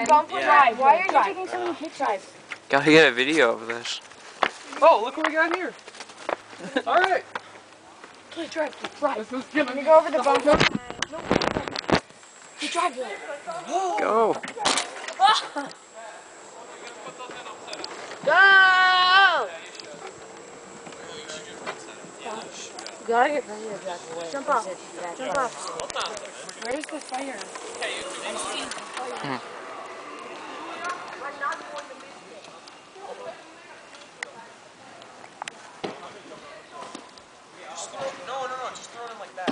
Drive. Why are you taking so many pictures? Gotta get a video of this. Oh, look what we got here. All right. Okay, drive. Drive. Let's get Let me go over the bumper. You drive it. Go. Go! You gotta get ready to drive away. Jump off. Jump off. Where's the fire? I see the fire. No, just throw it in like that.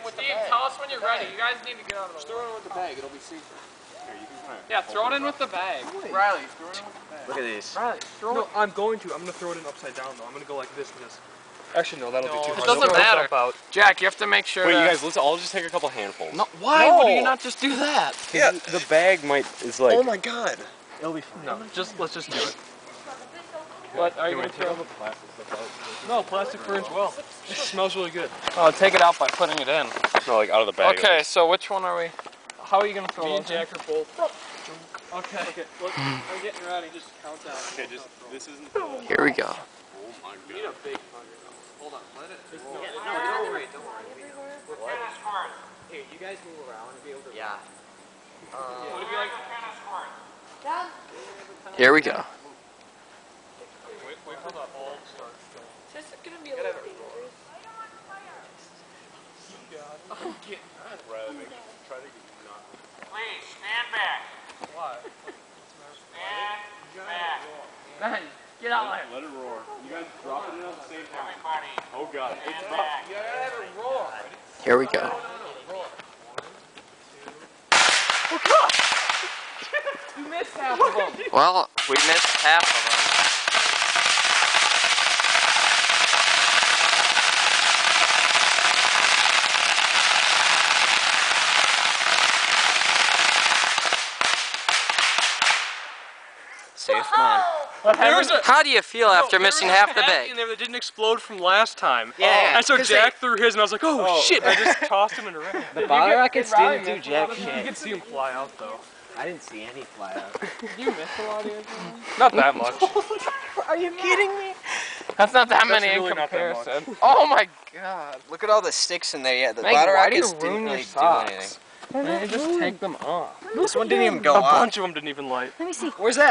Steve, tell us when you're ready. You guys need to get out of the way. Just throw it in with the bag, it'll be safer. Here, you can Yeah, throw it in with the bag. Riley, throw it in with the bag. Look at these. Riley, throw No, it. I'm going to throw it in upside down though. I'm gonna go like this because. Actually, no, that'll be too It hard. doesn't It'll matter. jump out. Jack, you have to make sure Wait, that... you guys, let's all just take a couple handfuls. No, why No. would you not just do that? Yeah. The bag is like... Oh my god. It'll be fine. No, let's just do it. What, are you going to throw? the plastic stuff out? No, plastic burns well. It smells really good. Oh, take it out by putting it in. No, like out of the bag. Okay, so which one are we... How are you going to throw Me and those in? Jack are both. Okay. Okay, look, I'm getting ready. Just count down. Okay, just, this isn't... Here we go. Oh my god. You need a big thunder. Hold on, let it... No, don't worry. Here, you guys move around and be able to. Yeah. What if you like... Here we go. Wait for the ball to start going. Is this gonna be a little dangerous? Try to get not... Please, stand back. Why? Stand back. Man, get out there. Let it roar. You guys drop it in at the same time. Everybody, Oh god. It's stand rough. back. You gotta have it roar. Here we go. You missed half of them. Well, we missed half of them. Safe man. How do you feel after missing half the bag? In there that didn't explode from last time. Yeah. And so Jack threw his, and I was like, oh shit! And I just tossed him in a ring. The bottle rockets didn't do jack You shit. could see him fly out though. I didn't see any fly out. You missed a lot of yours. Not that much. Are you kidding me? That's not that many really in not that much. comparison. Oh my god. Look at all the sticks in there. Yeah, the Meg, bottle why do you rockets didn't ruin your really do socks? anything. Man, just take them off. This one didn't even go A off. bunch of them didn't even light. Let me see. Where's that?